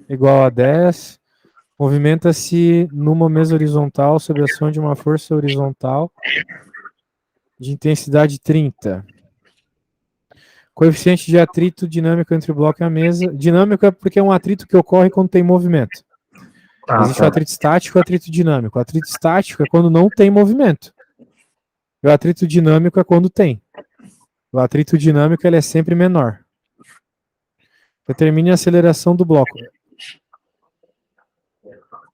igual a 10. Movimenta-se numa mesa horizontal sob a ação de uma força horizontal de intensidade 30. Coeficiente de atrito dinâmico entre o bloco e a mesa. Dinâmico é porque é um atrito que ocorre quando tem movimento. Existe o atrito estático e o atrito dinâmico. O atrito estático é quando não tem movimento. E o atrito dinâmico é quando tem. O atrito dinâmico ele é sempre menor. Determine a aceleração do bloco.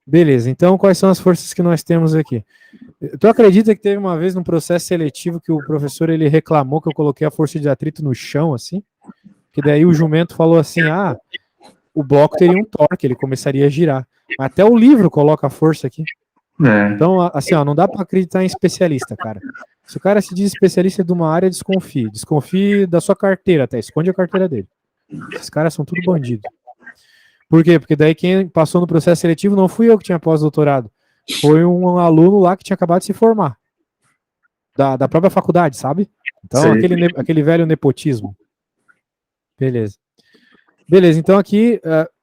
Beleza, então quais são as forças que nós temos aqui? Tu acredita que teve uma vez num processo seletivo que o professor ele reclamou que eu coloquei a força de atrito no chão, assim? Que daí o jumento falou assim, o bloco teria um torque, ele começaria a girar. Até o livro coloca a força aqui. Então, assim, não dá para acreditar em especialista, cara. Se o cara se diz especialista de uma área, desconfie. Desconfie da sua carteira até, esconde a carteira dele. Esses caras são tudo bandido. Por quê? Porque daí quem passou no processo seletivo não fui eu que tinha pós-doutorado. Foi um aluno lá que tinha acabado de se formar. Da própria faculdade, sabe? Então, aquele velho nepotismo. Beleza. Então aqui,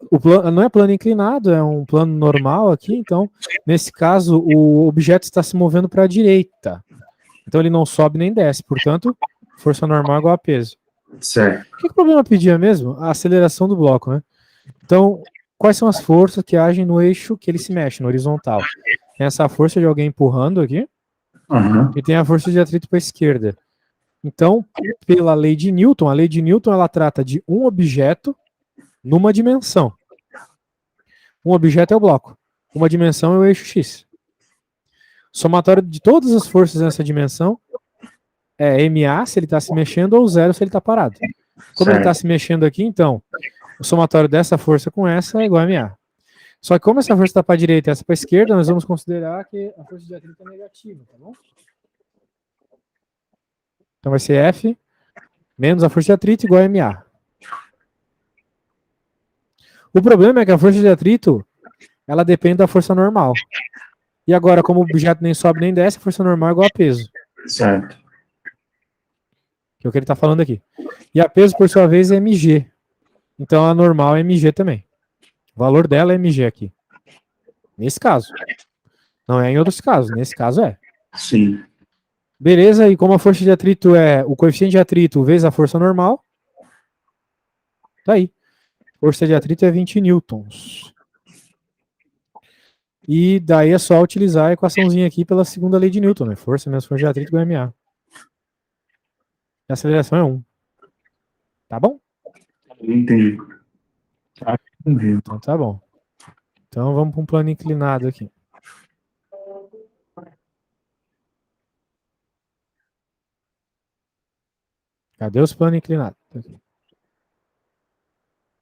o plano não é plano inclinado, é um plano normal aqui. Então, nesse caso, o objeto está se movendo para a direita. Então, ele não sobe nem desce. Portanto, força normal é igual a peso. Certo. O que o problema pedia mesmo? A aceleração do bloco, né? Então, quais são as forças que agem no eixo que ele se mexe, no horizontal? Tem essa força de alguém empurrando aqui, e tem a força de atrito para a esquerda. Então, pela lei de Newton, a lei de Newton ela trata de um objeto numa dimensão. Um objeto é o bloco. Uma dimensão é o eixo X. Somatório de todas as forças nessa dimensão é MA se ele está se mexendo ou 0 se ele está parado. Como ele está se mexendo aqui, então, o somatório dessa força com essa é igual a MA. Só que como essa força está para a direita e essa para a esquerda, nós vamos considerar que a força de atrito é negativa, tá bom? Então vai ser F menos a força de atrito igual a MA. O problema é que a força de atrito ela depende da força normal. E agora, como o objeto nem sobe nem desce, a força normal é igual a peso. Certo. Que é o que ele está falando aqui. E a peso, por sua vez, é mg. Então a normal é mg também. O valor dela é mg aqui. Nesse caso. Não é em outros casos. Nesse caso é. Sim. Beleza, e como a força de atrito é o coeficiente de atrito vezes a força normal, tá aí. Força de atrito é 20 newtons. E daí é só utilizar a equaçãozinha aqui pela segunda lei de Newton, né? Força menos força de atrito igual a MA. A aceleração é 1. Tá bom? Entendi. Então tá bom. Então vamos para um plano inclinado aqui. Cadê os planos inclinados?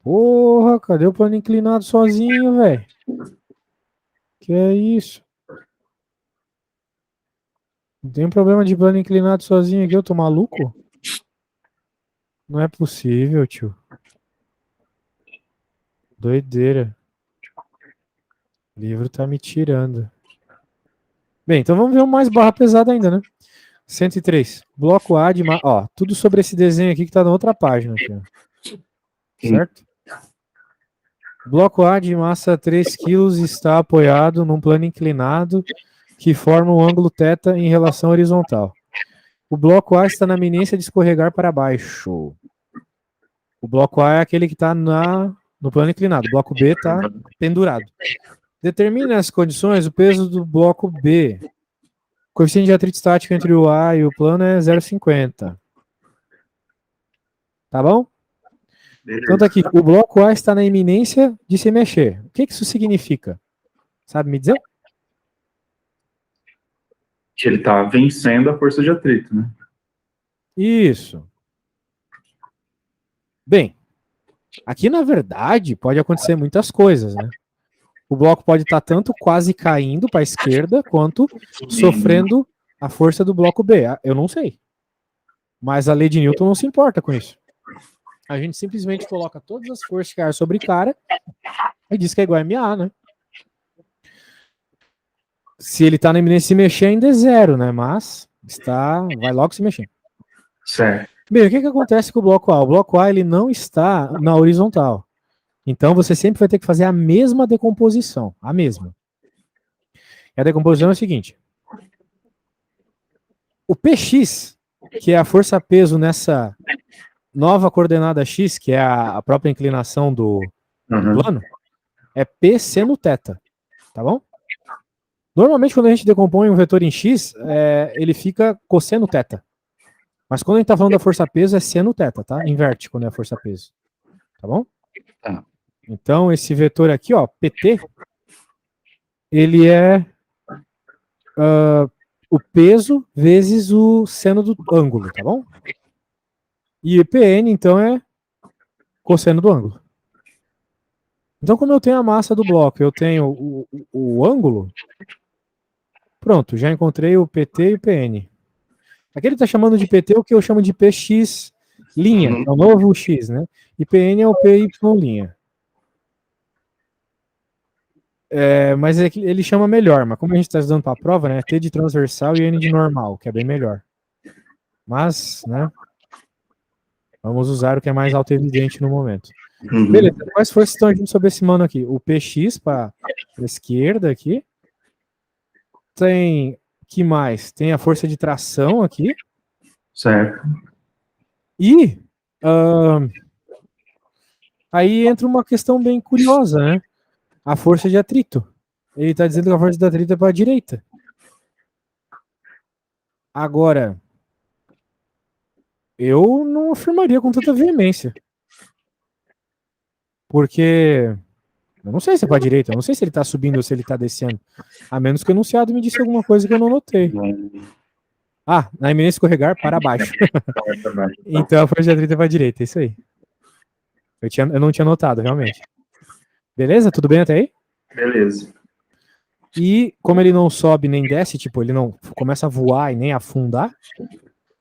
Porra, cadê o plano inclinado sozinho, velho? Que é isso? Não tem problema de plano inclinado sozinho aqui, eu tô maluco? Não é possível, tio. Doideira. O livro tá me tirando. Bem, então vamos ver o mais barra pesada ainda, né? 103. Bloco A de... Ó, tudo sobre esse desenho aqui que tá na outra página. Aqui, ó. Certo? Bloco A de massa 3 kg está apoiado num plano inclinado que forma um ângulo θ em relação horizontal. O bloco A está na iminência de escorregar para baixo. O bloco A é aquele que está no plano inclinado. O bloco B está pendurado. Determine as condições o peso do bloco B. O coeficiente de atrito estático entre o A e o plano é 0,50. Tá bom? Então tá aqui. O bloco A está na iminência de se mexer. O que isso significa? Sabe me dizer? Que ele está vencendo a força de atrito, né? Isso. Bem, aqui na verdade pode acontecer muitas coisas, né? O bloco pode estar tanto quase caindo para a esquerda, quanto sofrendo a força do bloco B. Eu não sei. Mas a lei de Newton não se importa com isso. A gente simplesmente coloca todas as forças que caem sobre cara e diz que é igual a MA, né? Se ele está na iminência de se mexer, ainda é 0, né? Mas vai logo se mexer. Certo. Bem, o que acontece com o bloco A? O bloco A ele não está na horizontal. Então você sempre vai ter que fazer a mesma decomposição, a mesma. E a decomposição é o seguinte: o Px, que é a força-peso nessa nova coordenada x, que é a própria inclinação do plano, é P seno θ, tá bom? Normalmente, quando a gente decompõe um vetor em x, ele fica cosseno θ. Mas quando a gente está falando da força-peso, é seno θ, tá? Inverte quando é a força-peso. Tá bom? Tá. Então, esse vetor aqui, ó, PT, ele é o peso vezes o seno do ângulo, tá bom? E PN, então, é cosseno do ângulo. Então, como eu tenho a massa do bloco, eu tenho o ângulo, pronto, já encontrei o PT e o PN. Aqui ele está chamando de PT o que eu chamo de PX linha, que é o novo X, né? E PN é o PY linha. Mas ele chama melhor, mas como a gente está estudando para a prova, né? T de transversal e N de normal, que é bem melhor. Mas, né? Vamos usar o que é mais autoevidente no momento. Beleza, quais forças estão agindo sobre esse mano aqui? O PX para a esquerda aqui. Tem, que mais? Tem a força de tração aqui. Certo. E aí entra uma questão bem curiosa, né? A força de atrito. Ele está dizendo que a força de atrito é para a direita. Agora, eu não afirmaria com tanta veemência. Porque eu não sei se é para a direita, eu não sei se ele está subindo ou se ele está descendo. A menos que o enunciado me disse alguma coisa que eu não notei. Ah, na eminência escorregar, para baixo. Então a força de atrito é para a direita, é isso aí. Eu não tinha notado, realmente. Beleza? Tudo bem até aí? Beleza. E como ele não sobe nem desce, tipo, ele não começa a voar e nem afundar,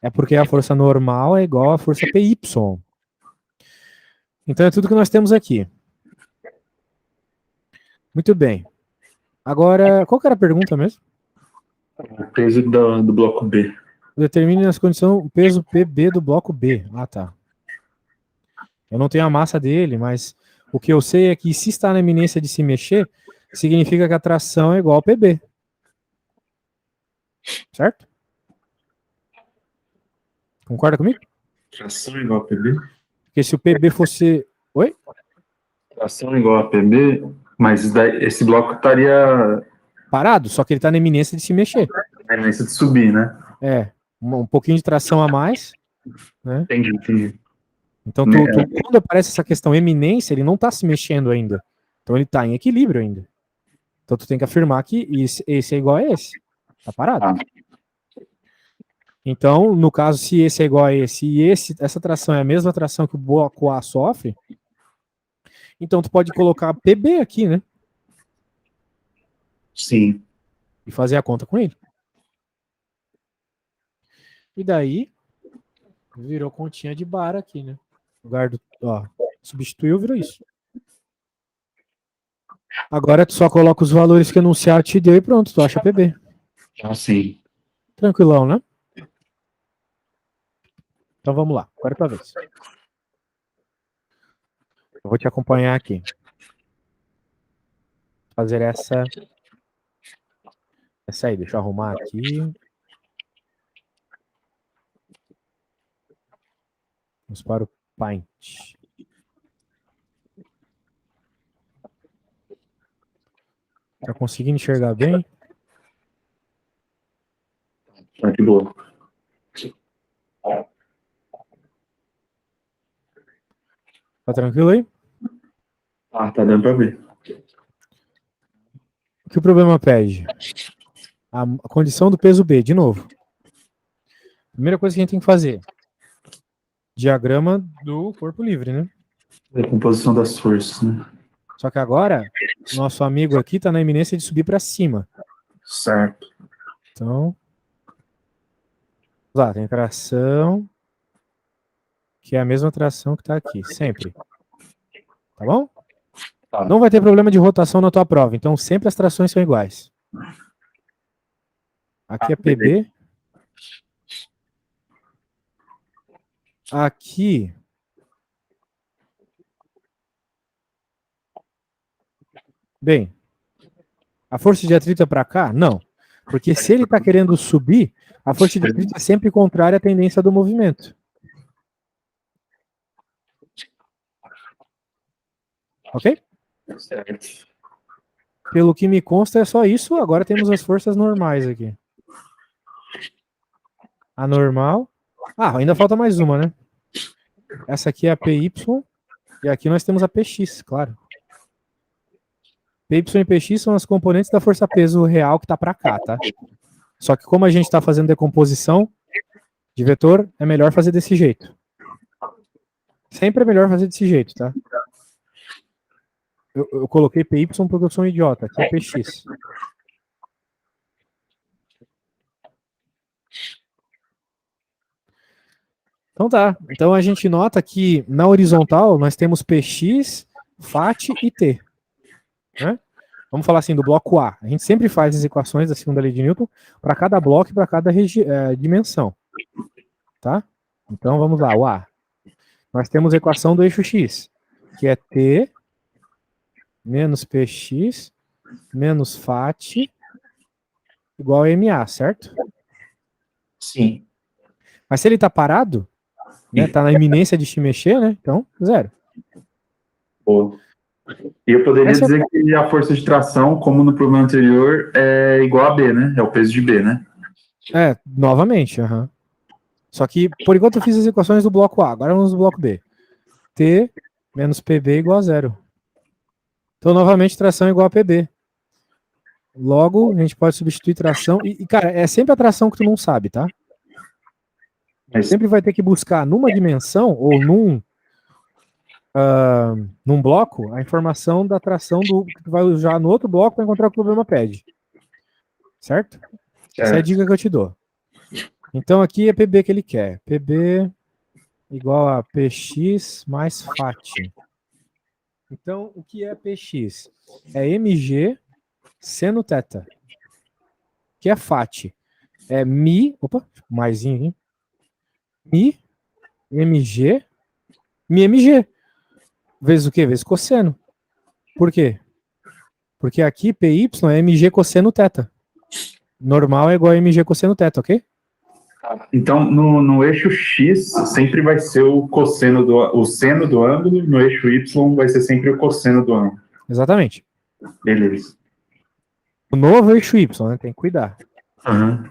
é porque a força normal é igual à força PY. Então é tudo que nós temos aqui. Muito bem. Agora, qual que era a pergunta mesmo? O peso do bloco B. Determine as condições o peso PB do bloco B. Ah, tá. Eu não tenho a massa dele, mas o que eu sei é que se está na eminência de se mexer, significa que a tração é igual ao PB. Certo? Concorda comigo? Tração igual a PB? Porque se o PB fosse... Oi? Tração igual a PB, mas esse bloco estaria Parado, só que ele está na eminência de se mexer. na iminência de subir, né? Um pouquinho de tração a mais, né? Entendi. Então, quando aparece essa questão eminência, ele não está se mexendo ainda. Então, ele está em equilíbrio ainda. Então, tu tem que afirmar que esse é igual a esse. Tá parado. Ah. Então, no caso, se esse é igual a esse e essa tração é a mesma tração que o bloco A sofre, então tu pode colocar PB aqui, né? Sim. E fazer a conta com ele. E daí, virou continha de bar aqui, né? O lugar do, ó, substituiu, virou isso. Agora tu só coloca os valores que o enunciado te deu e pronto, tu acha PB. Ah, sim. Tranquilão, né? Então vamos lá, agora é tua vez. Eu vou te acompanhar aqui. Fazer essa aí, deixa eu arrumar aqui. Vamos para o Paint. Tá conseguindo enxergar bem? Ah, que boa. Tá tranquilo aí? Ah, tá dando pra ver. O que o problema pede? A condição do peso B, de novo. Primeira coisa que a gente tem que fazer. Diagrama do corpo livre, né? Decomposição das forças, né? Só que agora, nosso amigo aqui tá na iminência de subir para cima. Certo. Então, lá, tem tração, que é a mesma tração que tá aqui, sempre. Tá bom? Tá. Não vai ter problema de rotação na tua prova, então sempre as trações são iguais. Aqui é PB. Aqui Bem, a força de atrito é para cá? Não. Porque se ele está querendo subir, a força de atrito é sempre contrária à tendência do movimento. Ok? Certo. Pelo que me consta, é só isso. Agora temos as forças normais aqui. A normal. Ah, ainda falta mais uma, né? Essa aqui é a PY. E aqui nós temos a PX, claro. PY e PX são as componentes da força-peso real que está para cá, tá? Só que como a gente está fazendo decomposição de vetor, é melhor fazer desse jeito. Sempre é melhor fazer desse jeito, tá? Eu coloquei PY porque eu sou um idiota. Aqui é PX. Então tá. Então a gente nota que na horizontal nós temos PX, FAT e T. Né? Vamos falar assim do bloco A. A gente sempre faz as equações da segunda lei de Newton para cada bloco e para cada dimensão. Tá? Então vamos lá, o A. Nós temos a equação do eixo X, que é T menos PX menos FAT igual a MA, certo? Sim. Mas se ele está parado, né, tá na iminência de se mexer, né? Então, zero. Boa. E eu poderia Essa dizer que a força de tração, como no problema anterior, é igual a B, né? É o peso de B, né? novamente, Só que, por enquanto, eu fiz as equações do bloco A. Agora vamos do bloco B. T menos PB igual a zero. Então, novamente, tração é igual a PB. Logo, a gente pode substituir tração. E, cara, é sempre a tração que tu não sabe, tá? Mas, Sempre vai ter que buscar numa dimensão ou num bloco a informação da tração que tu vai usar no outro bloco para encontrar o que o problema pede. Certo? Essa é a dica que eu te dou. Então, aqui é PB que ele quer. PB igual a PX mais FAT. Então, o que é PX? É MG seno θ. Que é FAT? É Mi, opa, maisinho, hein? Mi, MG, Mi, MG. Vezes o quê? Vezes cosseno. Por quê? Porque aqui PY é MG cosseno θ. Normal é igual a MG cosseno θ, ok? então, no eixo X sempre vai ser o seno do ângulo, no eixo Y vai ser sempre o cosseno do ângulo. Exatamente. Beleza. O novo eixo Y, né? Tem que cuidar. Uhum.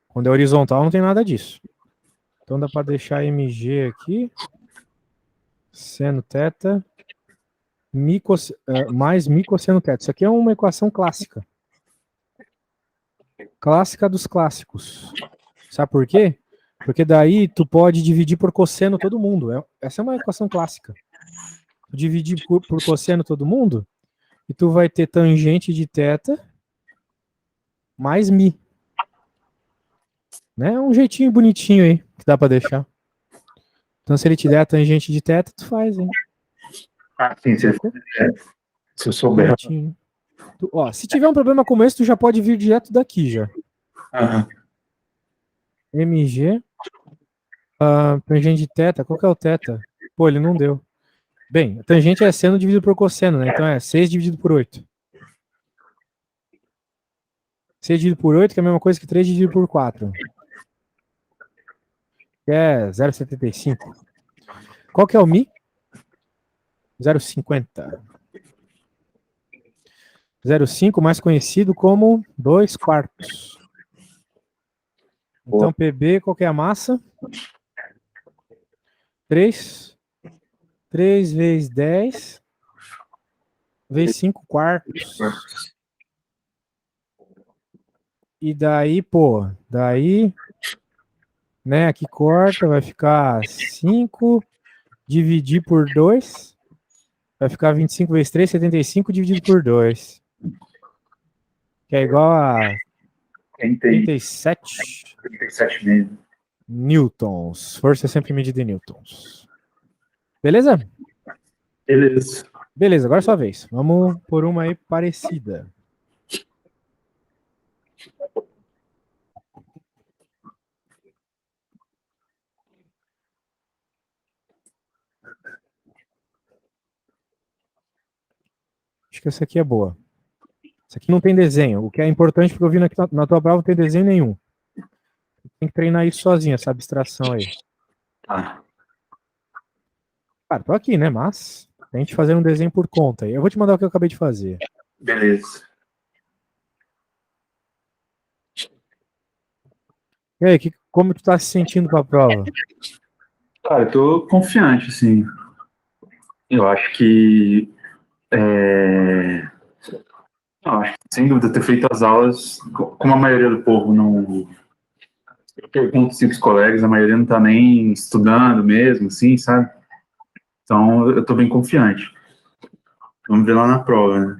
Quando é horizontal não tem nada disso. Então dá para deixar MG aqui. Seno θ mais mi cosseno θ. Isso aqui é uma equação clássica. Clássica dos clássicos. Sabe por quê? Porque daí tu pode dividir por cosseno todo mundo. Essa é uma equação clássica. Tu dividir por cosseno todo mundo e tu vai ter tangente de θ mais mi. Né? É um jeitinho bonitinho aí que dá para deixar. Então se ele te der a tangente de θ, tu faz, hein? Sim, se eu souber. Bonitinho. Se tiver um problema como esse, tu já pode vir direto daqui já. Uhum. MG tangente de θ, qual que é o θ? Pô, ele não deu. Bem, a tangente é seno dividido por cosseno, né? Então é 6 dividido por 8. 6 dividido por 8 que é a mesma coisa que 3 dividido por 4. Que é 0,75. Qual que é o Mi? 0,50. 0,5 mais conhecido como 2 quartos. Então PB, qual que é a massa? 3. 3 vezes 10 vezes 5 quartos. E daí, né, aqui corta, vai ficar 5 dividir por 2, vai ficar 25 vezes 3, 75 dividido por 2, que é igual a 37 newtons. Força é sempre medida em newtons. Beleza? Beleza. Beleza, agora é sua vez. Vamos por uma aí parecida. Acho que essa aqui é boa. Essa aqui não tem desenho, o que é importante porque eu vi na tua prova não tem desenho nenhum. Tem que treinar isso sozinho, essa abstração aí. Tá, Cara, tô aqui, né? Mas tente fazer um desenho por conta aí. Eu vou te mandar o que eu acabei de fazer. beleza. E aí, como tu tá se sentindo pra prova? Cara, eu tô confiante, assim. Eu acho que, não, acho que, sem dúvida, ter feito as aulas, como a maioria do povo não. Eu pergunto assim, pros colegas, a maioria não tá nem estudando mesmo, assim, sabe? Então, eu tô bem confiante. Vamos ver lá na prova, né?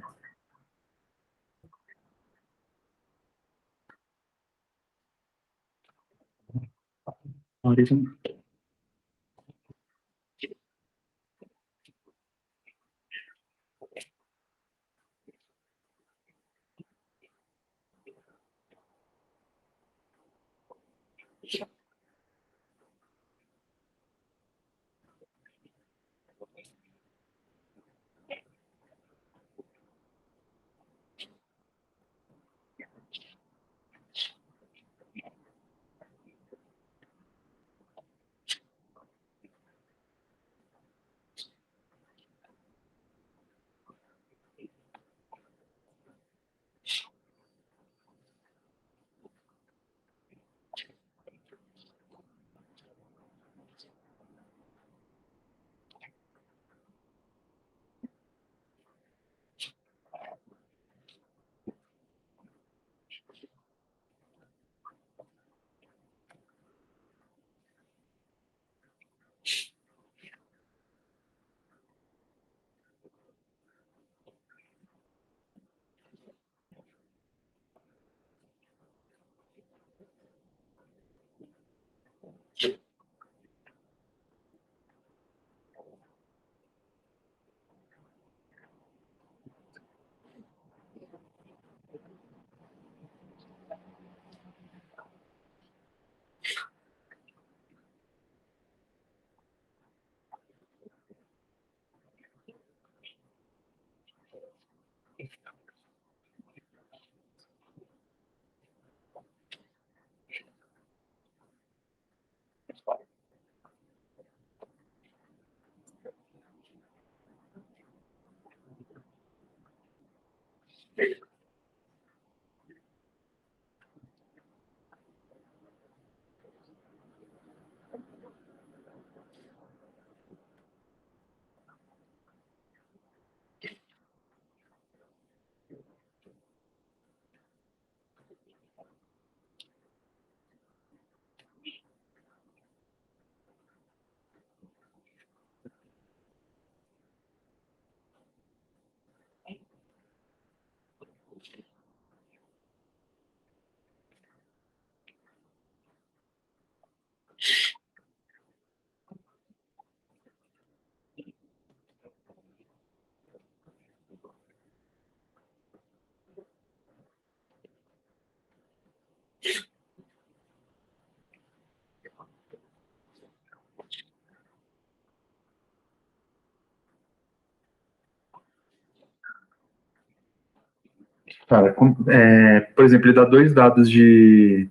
Cara, por exemplo, ele dá dois dados de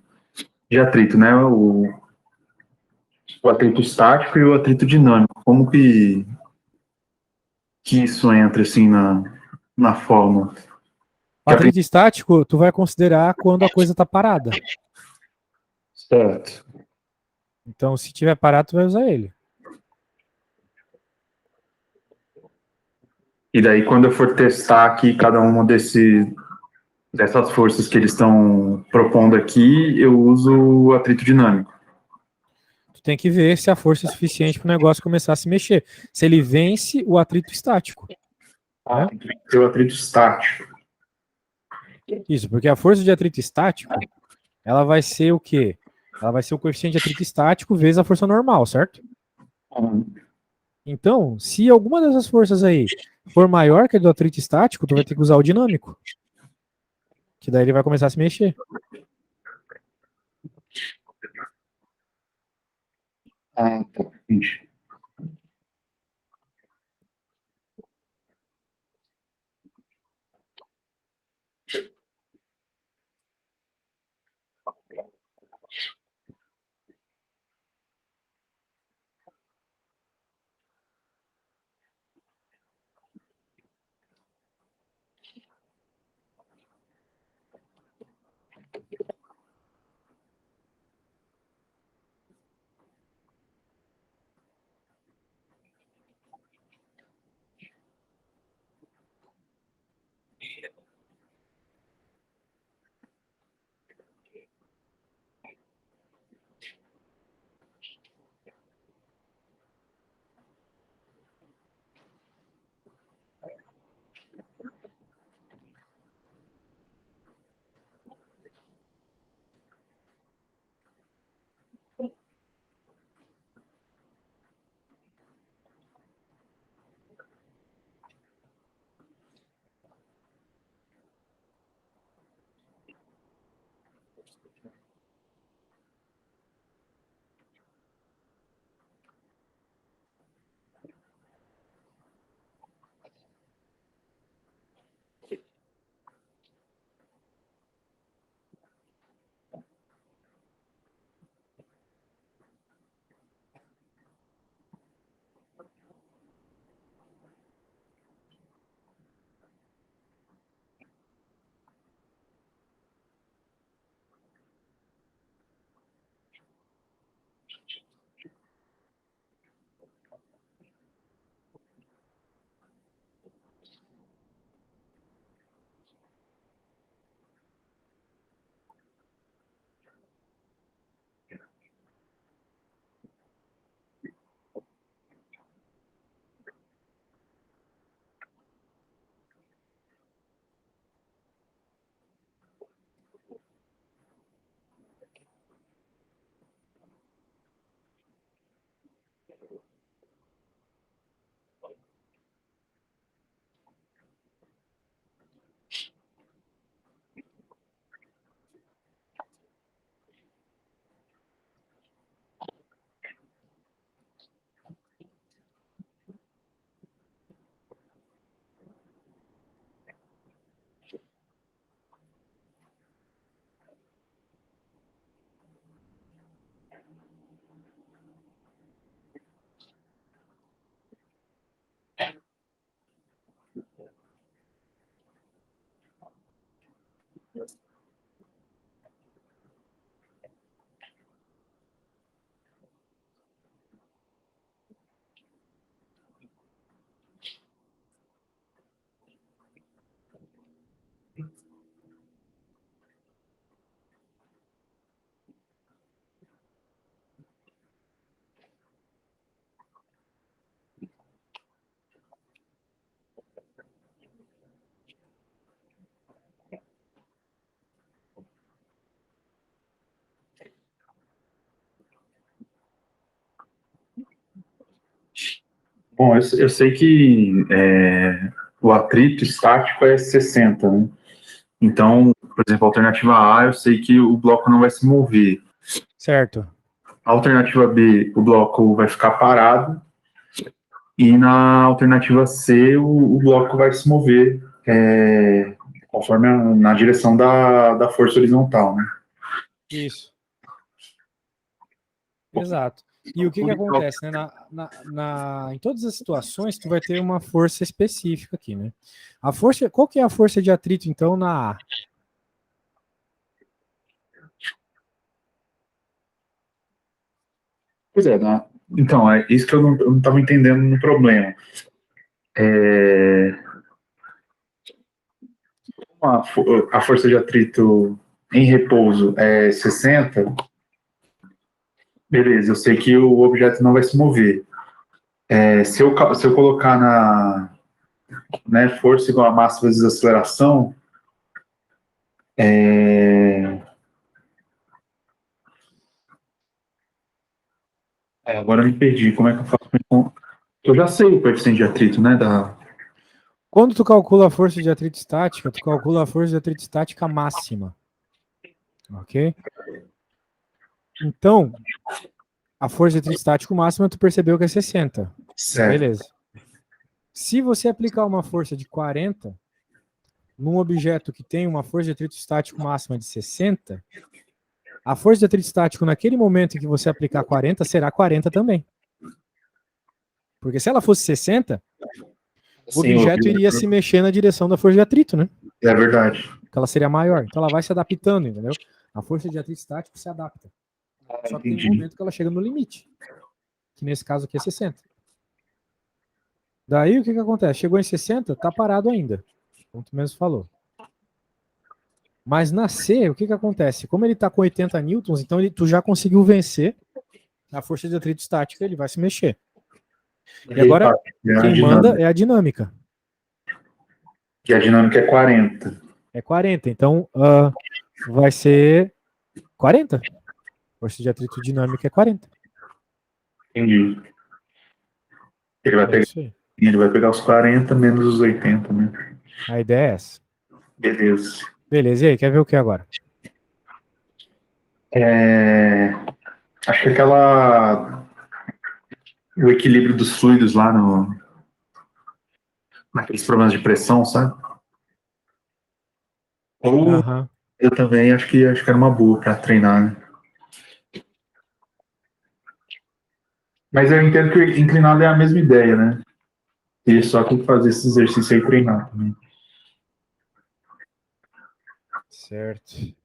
atrito, né? O atrito estático e o atrito dinâmico. Como que isso entra, assim, na fórmula? O atrito estático, tu vai considerar quando a coisa tá parada. Certo. Então, se tiver parado, tu vai usar ele. E daí, quando eu for testar aqui cada uma dessas forças que eles estão propondo aqui, eu uso o atrito dinâmico. Tu tem que ver se a força é suficiente para o negócio começar a se mexer. Se ele vence o atrito estático. Né? Tem que ser o atrito estático. Isso, porque a força de atrito estático, ela vai ser o quê? Ela vai ser o coeficiente de atrito estático vezes a força normal, certo? Então, se alguma dessas forças aí for maior que a do atrito estático, tu vai ter que usar o dinâmico. Que daí ele vai começar a se mexer. Ah, tá. Entendi. Bom, eu sei que o atrito estático é 60, né? Então, por exemplo, a alternativa A, eu sei que o bloco não vai se mover. Certo. A alternativa B, o bloco vai ficar parado. E na alternativa C, o bloco vai se mover conforme na direção da força horizontal, né? Isso. Exato. E o que que acontece, né? Em todas as situações, tu vai ter uma força específica aqui, né? A força, qual que é a força de atrito, então, na A? Pois é, né? Então, é isso que eu não estava entendendo no problema. A, a força de atrito em repouso é 60, beleza, eu sei que o objeto não vai se mover. Se eu colocar na força igual a massa vezes aceleração, agora eu me perdi. Como é que eu faço? Eu já sei o coeficiente de atrito, né? Quando tu calcula a força de atrito estática, tu calcula a força de atrito estática máxima. Ok? Então, a força de atrito estático máxima, tu percebeu que é 60. Certo. Beleza. Se você aplicar uma força de 40 num objeto que tem uma força de atrito estático máxima de 60, a força de atrito estático naquele momento em que você aplicar 40 será 40 também. Porque se ela fosse 60, o Sim, objeto iria se mexer na direção da força de atrito, né? é verdade. Porque ela seria maior. Então ela vai se adaptando, entendeu? A força de atrito estático se adapta. Só que tem um momento que ela chega no limite, que nesse caso aqui é 60. Daí o que acontece? Chegou em 60, tá parado ainda, como tu mesmo falou. Mas na C, o que acontece? Como ele está com 80 newtons, então tu já conseguiu vencer a força de atrito estática, ele vai se mexer. E agora, quem manda é a dinâmica. Que a dinâmica é 40. É 40, então vai ser 40. Força de atrito dinâmica é 40. Entendi. É isso aí. Ele vai pegar os 40 menos os 80, né? A ideia é essa. Beleza. Beleza, e aí, quer ver o que agora? Acho que o equilíbrio dos fluidos lá naqueles problemas de pressão, sabe? Ou Aham. eu também acho que era uma boa para treinar, né? Mas eu entendo que inclinado é a mesma ideia, né? E só tem que fazer esse exercício aí e treinar também. Certo.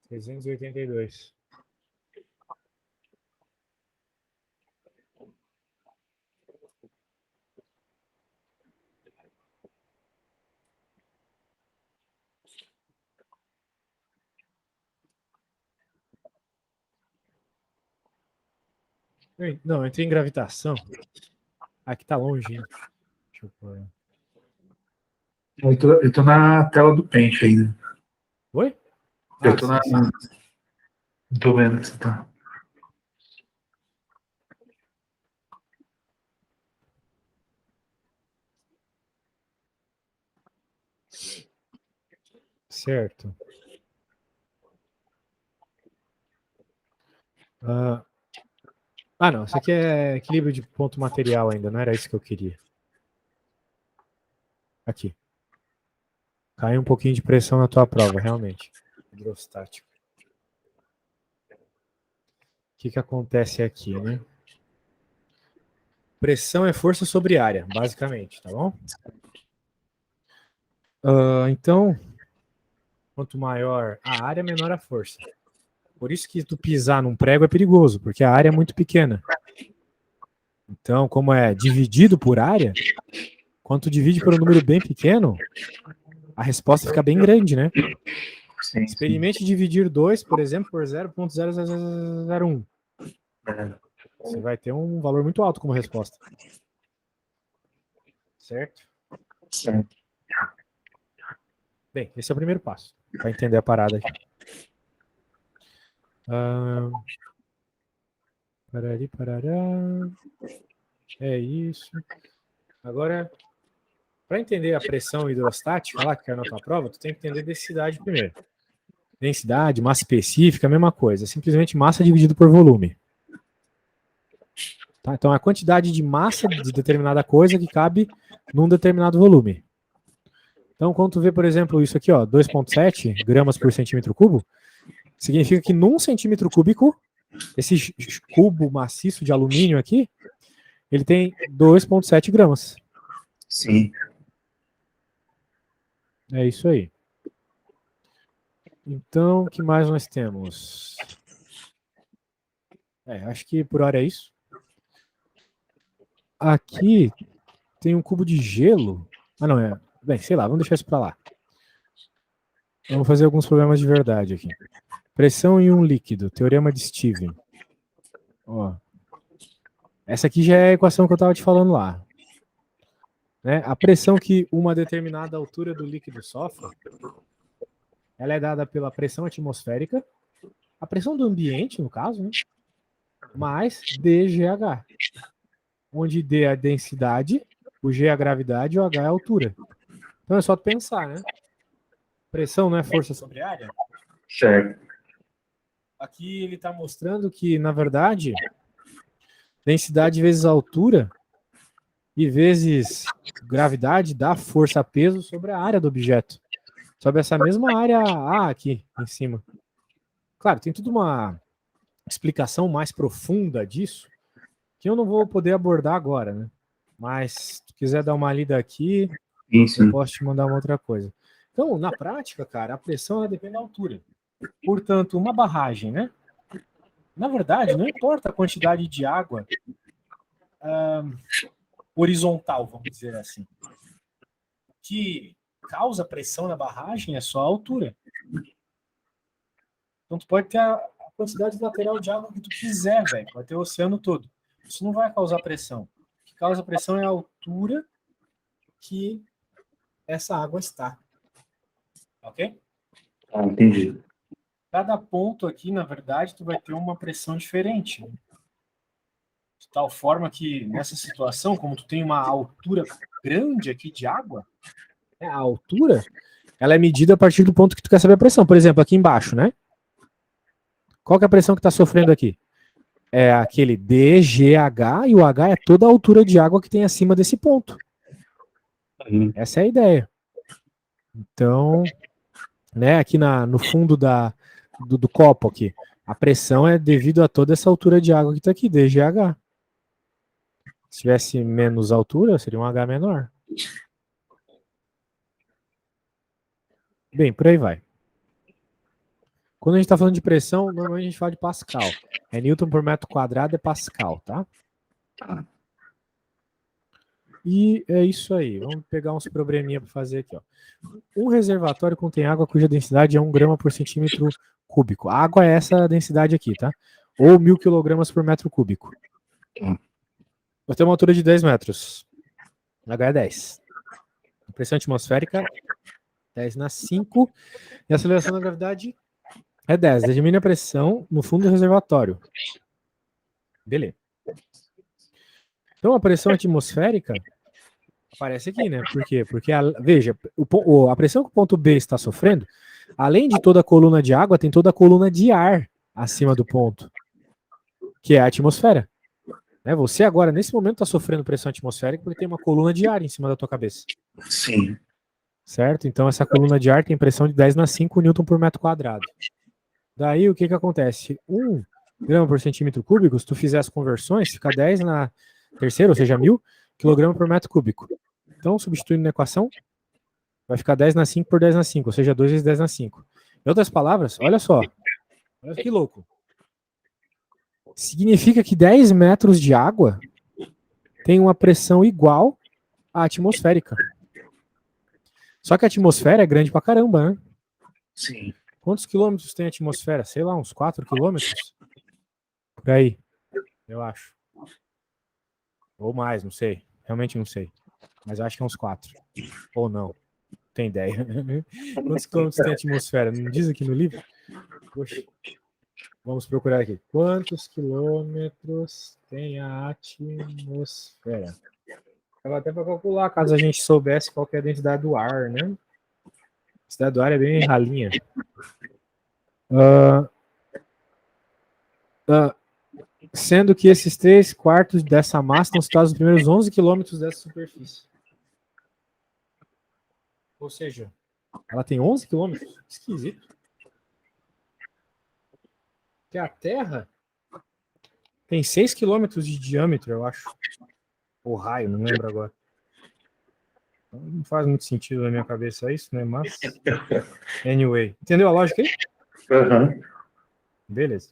382. Não, eu entrei em gravitação. Aqui tá longe, hein? Deixa eu pôr. Eu tô na tela do Paint ainda. Oi? Eu tô sim, sim. Tô vendo que você tá. Certo. Não, isso aqui é equilíbrio de ponto material ainda, não era isso que eu queria. Aqui. Caiu um pouquinho de pressão na tua prova, realmente. Hidrostático. O que acontece aqui, né? Pressão é força sobre área, basicamente, tá bom? Então, quanto maior a área, menor a força. Por isso que tu pisar num prego é perigoso, porque a área é muito pequena. Então, como é dividido por área, quando tu divide por um número bem pequeno, a resposta fica bem grande, né? Sim, Experimente dividir 2, por exemplo, por 0,0001. Você vai ter um valor muito alto como resposta. Certo? Certo. Bem, esse é o primeiro passo, para entender a parada aqui. Parari, parará. É isso. Agora, para entender a pressão hidrostática lá que caiu na tua prova, tu tem que entender densidade primeiro. Densidade, massa específica, a mesma coisa. É simplesmente massa dividido por volume. Tá? Então, a quantidade de massa de determinada coisa que cabe num determinado volume. Então, quando tu vê, por exemplo, isso aqui, ó, 2,7 gramas por centímetro cubo, significa que num centímetro cúbico, esse cubo maciço de alumínio aqui, ele tem 2,7 gramas. Sim. É isso aí. Então, o que mais nós temos? Acho que por hora é isso. Aqui tem um cubo de gelo. Não, é. Bem, sei lá, vamos deixar isso para lá. Vamos fazer alguns problemas de verdade aqui. Pressão em um líquido, teorema de Steven. Ó. Essa aqui já é a equação que eu estava te falando lá. Né? A pressão que uma determinada altura do líquido sofre, ela é dada pela pressão atmosférica, a pressão do ambiente, no caso, né? Mais dGH, onde D é a densidade, o G é a gravidade e o H é a altura. Então é só tu pensar, né? Pressão não é força sobre área? Certo. Aqui ele está mostrando que, na verdade, densidade vezes altura e vezes gravidade dá força-peso sobre a área do objeto. Sobre essa mesma área A aqui em cima. Claro, tem tudo uma explicação mais profunda disso, que eu não vou poder abordar agora, né? Mas se tu quiser dar uma lida aqui, eu posso te mandar uma outra coisa. Então, na prática, cara, a pressão ela depende da altura. Portanto, uma barragem, né? Na verdade, não importa a quantidade de água horizontal, vamos dizer assim. O que causa pressão na barragem é só a altura. Então, tu pode ter a quantidade lateral de água que tu quiser, velho. Pode ter o oceano todo. Isso não vai causar pressão. O que causa pressão é a altura que essa água está. Ok? Entendi. Cada ponto aqui, na verdade, tu vai ter uma pressão diferente. De tal forma que, nessa situação, como tu tem uma altura grande aqui de água, a altura, ela é medida a partir do ponto que tu quer saber a pressão. Por exemplo, aqui embaixo, né? Qual que é a pressão que está sofrendo aqui? É aquele dGH, e o H é toda a altura de água que tem acima desse ponto. Essa é a ideia. Então, né, aqui no fundo do copo aqui, a pressão é devido a toda essa altura de água que está aqui, dGH. Se tivesse menos altura, seria um H menor. Bem, por aí vai. Quando a gente está falando de pressão, normalmente a gente fala de Pascal. É Newton por metro quadrado, é Pascal, tá? E é isso aí. Vamos pegar uns probleminha para fazer aqui, ó. Um reservatório contém água cuja densidade é 1 grama por centímetro cúbico. A água é essa densidade aqui, tá? Ou 1.000 quilogramas por metro cúbico. Eu tenho uma altura de 10 metros. H é 10. A pressão atmosférica, 10 na 5. E a aceleração da gravidade é 10. Determine a pressão no fundo do reservatório. Beleza. Então a pressão atmosférica aparece aqui, né? Por quê? Porque, veja, a pressão que o ponto B está sofrendo, além de toda a coluna de água, tem toda a coluna de ar acima do ponto, que é a atmosfera. Né? Você agora, nesse momento, está sofrendo pressão atmosférica porque tem uma coluna de ar em cima da tua cabeça. Sim. Certo? Então essa coluna de ar tem pressão de 10 na 5 newton por metro quadrado. Daí o que acontece? 1 grama por centímetro cúbico, se tu fizer as conversões, fica 10 na terceira, ou seja, 1.000 quilograma por metro cúbico. Então, substituindo na equação, vai ficar 10 na 5 por 10 na 5, ou seja, 2 vezes 10 na 5. Em outras palavras, olha só. Olha que louco. Significa que 10 metros de água tem uma pressão igual à atmosférica. Só que a atmosfera é grande pra caramba, né? Sim. Quantos quilômetros tem a atmosfera? Sei lá, uns 4 quilômetros? Por aí, eu acho. Ou mais, não sei. Realmente não sei. Mas eu acho que é uns 4. Ou não. Tem ideia. Quantos quilômetros tem a atmosfera? Não diz aqui no livro? Poxa. Vamos procurar aqui. Quantos quilômetros tem a atmosfera? Dava até para calcular, caso a gente soubesse qual que é a densidade do ar, né? A densidade do ar é bem ralinha. Sendo que esses 3/4 dessa massa estão situados nos primeiros 11 quilômetros dessa superfície. Ou seja, ela tem 11 quilômetros? Esquisito. Porque a Terra tem 6 quilômetros de diâmetro, eu acho. Ou raio, não lembro agora. Não faz muito sentido na minha cabeça isso, né? Mas. Anyway. Entendeu a lógica aí? Uhum. Beleza.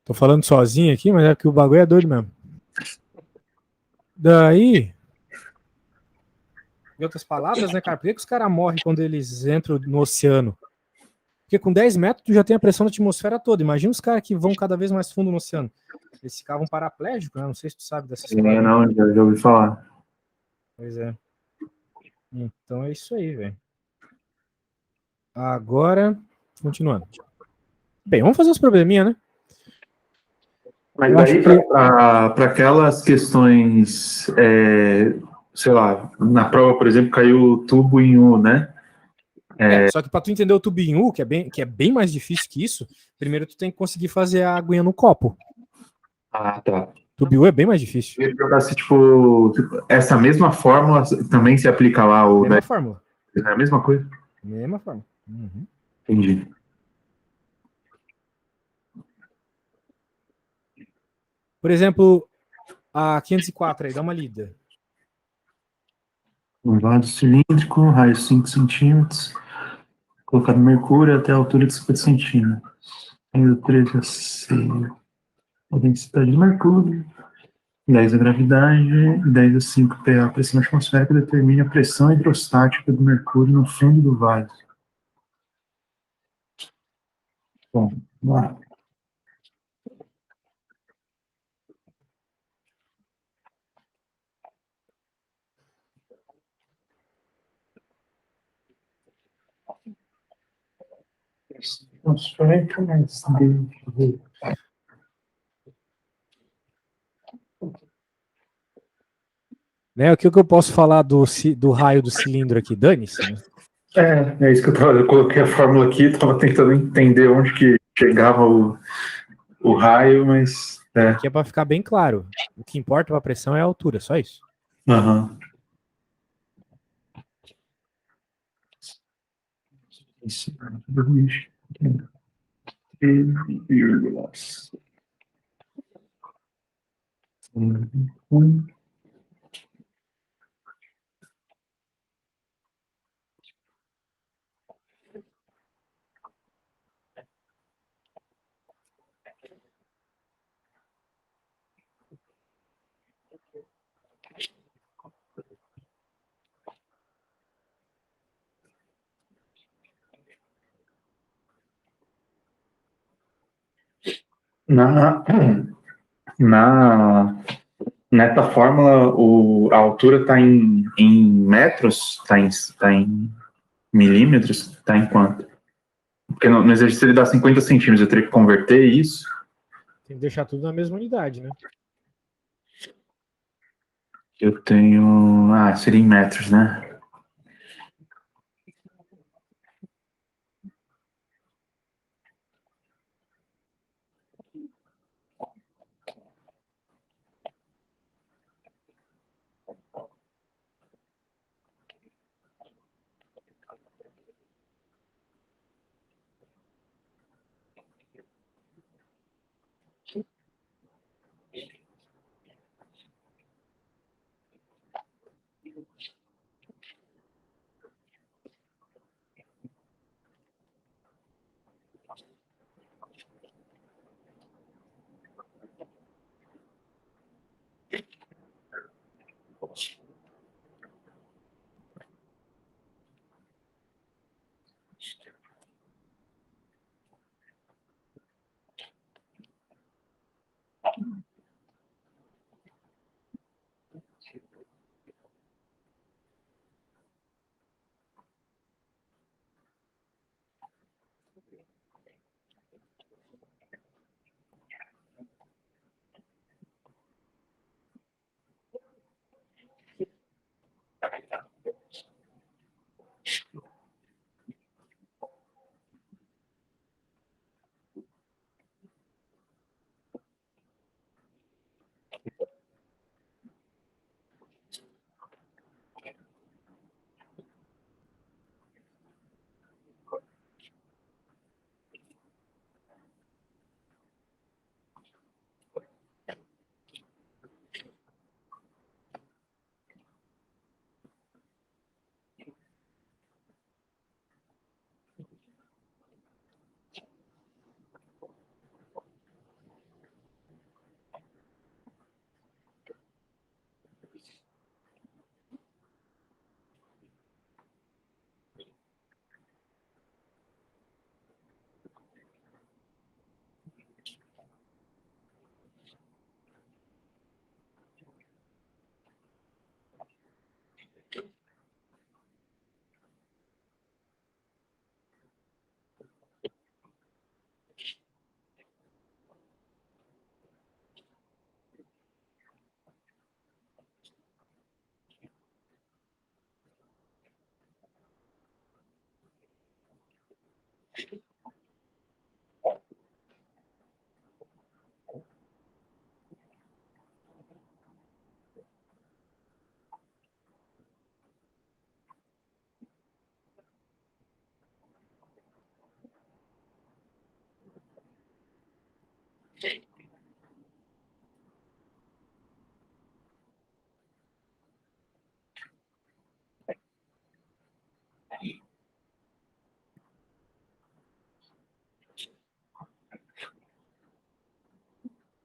Tô falando sozinho aqui, mas é porque o bagulho é doido mesmo. Daí. Em outras palavras, né, cara? Por que os caras morrem quando eles entram no oceano? Porque com 10 metros tu já tem a pressão da atmosfera toda. Imagina os caras que vão cada vez mais fundo no oceano. Eles ficavam paraplégicos, né? Não sei se tu sabe dessa história. Não, já ouvi falar. Pois é. Então é isso aí, velho. Agora, continuando. Bem, vamos fazer uns probleminha, né? Mas daí, para aquelas questões, sei lá, na prova, por exemplo, caiu o tubo em U, né? Só que para tu entender o tubo em U, que é bem mais difícil que isso, primeiro tu tem que conseguir fazer a aguinha no copo. Ah, tá. Tubo em U é bem mais difícil. Eu ia perguntar se, tipo, essa mesma fórmula também se aplica lá. Mesma fórmula. É a mesma coisa? Mesma fórmula. Uhum. Entendi. Por exemplo, a 504 aí, dá uma lida. Um vaso cilíndrico, raio 5 centímetros, colocado mercúrio até a altura de 50 centímetros. Tendo 13 a 6. A densidade de mercúrio, 10 a gravidade, 10 a 5 PA. A pressão atmosférica determina a pressão hidrostática do mercúrio no fundo do vaso. Bom, vamos lá. Né, o que eu posso falar do raio do cilindro aqui? Dane-se, né? É isso que eu coloquei a fórmula aqui, estava tentando entender onde que chegava o raio, mas... Aqui é para ficar bem claro. O que importa para a pressão é a altura, só isso. Aham. Na, nessa fórmula, a altura está em metros, está em milímetros, está em quanto? Porque no exercício ele dá 50 centímetros, eu teria que converter isso. Tem que deixar tudo na mesma unidade, né? Eu tenho... seria em metros, né?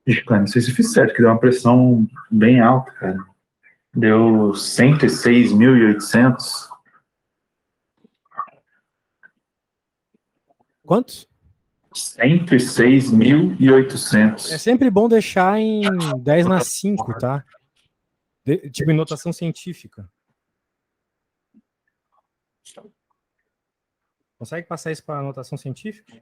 Ixi, cara, não sei se eu fiz certo, que deu uma pressão bem alta, cara. Deu 106.800. Quantos? 106.800. É sempre bom deixar em 10/5, tá? Tipo em notação científica. Consegue passar isso para notação científica?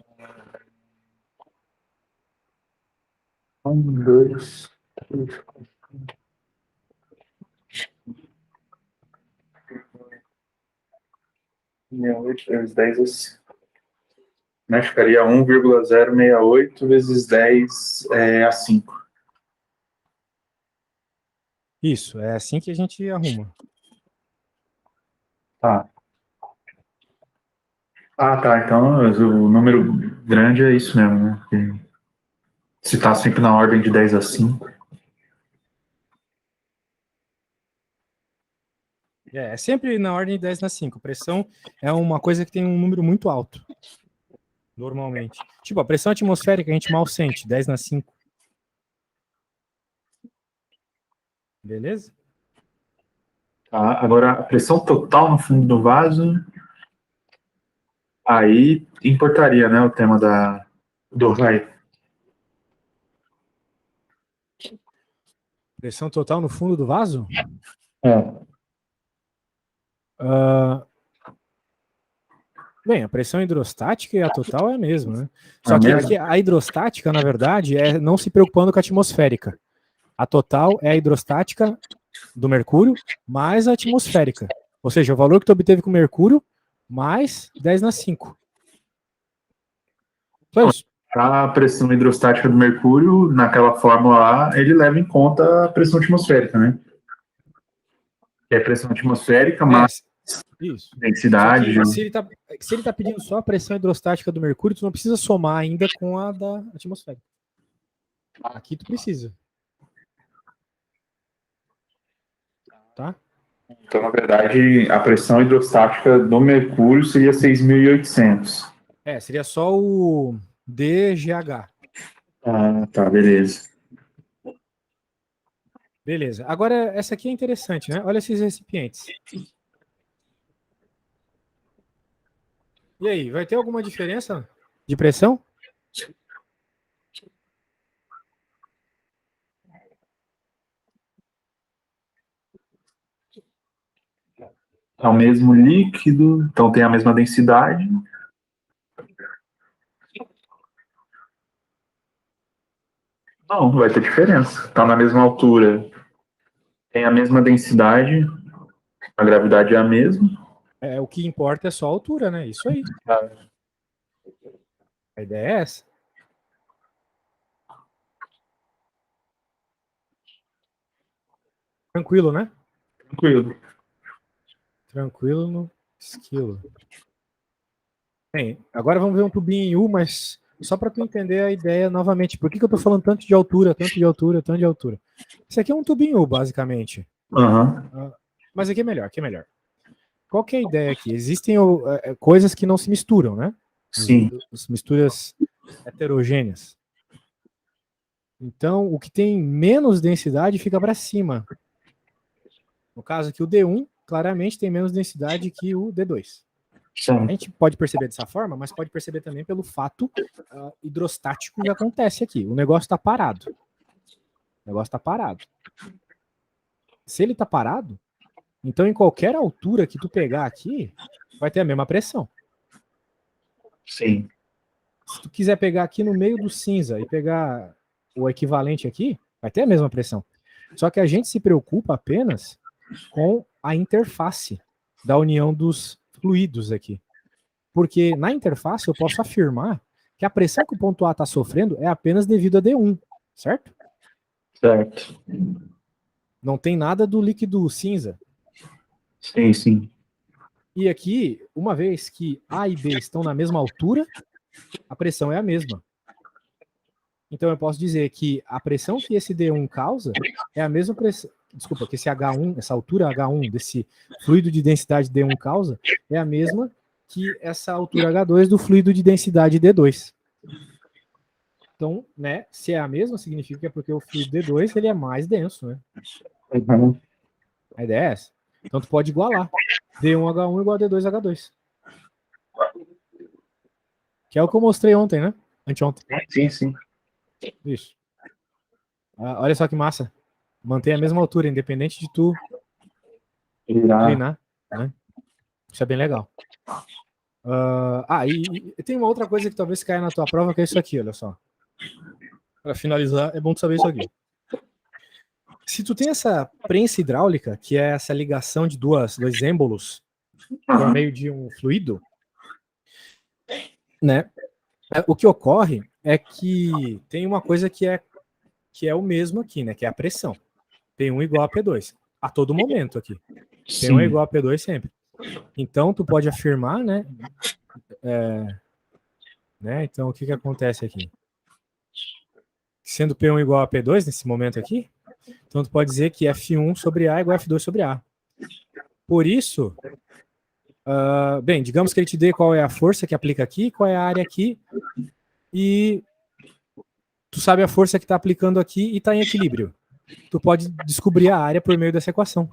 1, 2, 3, 68 vezes 10 assim. Né? Ficaria 1,068 vezes 10 a 5. Isso, é assim que a gente arruma. Tá. Tá. Então o número grande é isso mesmo, né? Se tá sempre na ordem de 10 a 5. É sempre na ordem de 10/5. Pressão é uma coisa que tem um número muito alto. Normalmente. Tipo, a pressão atmosférica a gente mal sente, 10/5. Beleza? Tá. Agora, a pressão total no fundo do vaso, aí importaria, né, o tema do raio. Pressão total no fundo do vaso? É. Bem, a pressão hidrostática e a total é a mesma, né? É Só a que mesma? aqui a hidrostática, na verdade, é não se preocupando com a atmosférica. A total é a hidrostática do mercúrio mais a atmosférica. Ou seja, o valor que tu obteve com o mercúrio mais 10 na 5. Só isso. A pressão hidrostática do mercúrio, naquela fórmula lá, ele leva em conta a pressão atmosférica, né? Que é pressão atmosférica mais isso. Só densidade. que se ele tá pedindo só a pressão hidrostática do mercúrio, tu não precisa somar ainda com a da atmosfera. Aqui tu precisa. Tá? Então, na verdade, a pressão hidrostática do mercúrio seria 6.800. Seria só o DGH. Ah, tá, beleza. Beleza. Agora, essa aqui é interessante, né? Olha esses recipientes. E aí, vai ter alguma diferença de pressão? É o mesmo líquido, então tem a mesma densidade. Não vai ter diferença. Está na mesma altura, tem a mesma densidade, a gravidade é a mesma. O que importa é só a altura, né? Isso aí. A ideia é essa. Tranquilo, né? Tranquilo. Tranquilo no esquilo. Bem, agora vamos ver um tubinho em U, mas só para tu entender a ideia novamente. Por que eu tô falando tanto de altura, tanto de altura, tanto de altura? Isso aqui é um tubinho U, basicamente. Uhum. Mas aqui é melhor, aqui é melhor. Qual que é a ideia aqui? Existem coisas que não se misturam, né? Sim. As misturas heterogêneas. Então, o que tem menos densidade fica para cima. No caso aqui, o D1 claramente tem menos densidade que o D2. Sim. A gente pode perceber dessa forma, mas pode perceber também pelo fato hidrostático que acontece aqui. O negócio está parado. O negócio está parado. Se ele está parado, então em qualquer altura que tu pegar aqui, vai ter a mesma pressão. Sim. Se tu quiser pegar aqui no meio do cinza e pegar o equivalente aqui, vai ter a mesma pressão. Só que a gente se preocupa apenas com a interface da união dos fluidos aqui. Porque na interface eu posso afirmar que a pressão que o ponto A está sofrendo é apenas devido a D1, certo? Certo. Não tem nada do líquido cinza. Sim, sim. E aqui, uma vez que A e B estão na mesma altura, a pressão é a mesma. Então eu posso dizer que a pressão que esse D1 causa é a mesma pressão. Desculpa, que esse H1, essa altura H1 desse fluido de densidade D1 causa é a mesma que essa altura H2 do fluido de densidade D2. Então, né, se é a mesma, significa que é porque o fluido D2 ele é mais denso, né? Uhum. A ideia é essa. Então tu pode igualar. D1H1 igual a D2H2. Que é o que eu mostrei ontem, né? Anteontem. Sim, sim. Isso. Olha só que massa. Mantém a mesma altura, independente de tu inclinar, né? Isso é bem legal. E tem uma outra coisa que talvez caia na tua prova, que é isso aqui, olha só. Para finalizar, é bom tu saber isso aqui. Se tu tem essa prensa hidráulica, que é essa ligação de dois êmbolos por meio de um fluido, né? O que ocorre é que tem uma coisa que é o mesmo aqui, né? Que é a pressão. P1 igual a P2. A todo momento aqui. P1 é igual a P2 sempre. Então, tu pode afirmar, né? Então, o que acontece aqui? Sendo P1 igual a P2 nesse momento aqui, então tu pode dizer que F1 sobre A igual a F2 sobre A. Por isso, bem, digamos que ele te dê qual é a força que aplica aqui, qual é a área aqui, e tu sabe a força que está aplicando aqui e está em equilíbrio. Tu pode descobrir a área por meio dessa equação.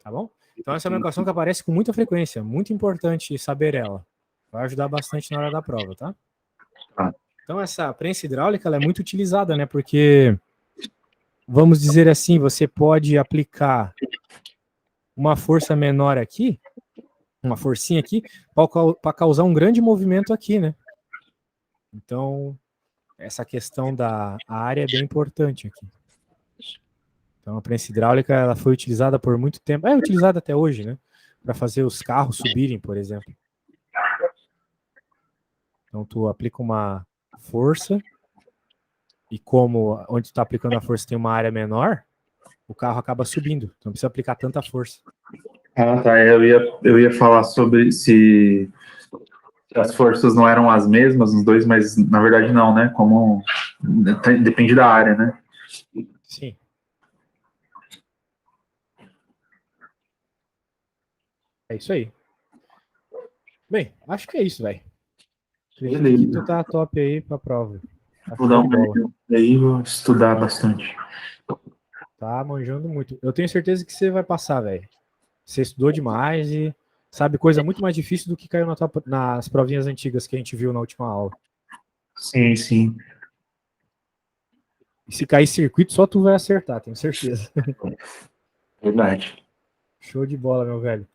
Tá bom? Então essa é uma equação que aparece com muita frequência, muito importante saber ela. Vai ajudar bastante na hora da prova, tá? Então essa prensa hidráulica ela é muito utilizada, né? Porque vamos dizer assim, você pode aplicar uma força menor aqui, uma forcinha aqui, para causar um grande movimento aqui, né? Então, essa questão da área é bem importante aqui. Então, a prensa hidráulica ela foi utilizada por muito tempo, é utilizada até hoje, né? Para fazer os carros subirem, por exemplo. Então, tu aplica uma força e como onde tu está aplicando a força tem uma área menor, o carro acaba subindo. Então, não precisa aplicar tanta força. Ah, tá. Eu ia falar sobre se as forças não eram as mesmas nos dois, mas na verdade não, né? Como depende da área, né? Sim. É isso aí. Bem, acho que é isso, velho. Acredito que tu tá top aí pra prova. Tá Vou show dar de bola. aí, vou estudar bastante. Tá manjando muito. Eu tenho certeza que você vai passar, velho. Você estudou demais e sabe coisa muito mais difícil do que caiu nas provinhas antigas que a gente viu na última aula. Sim, sim. E se cair circuito, só tu vai acertar, tenho certeza. Verdade. Show de bola, meu velho.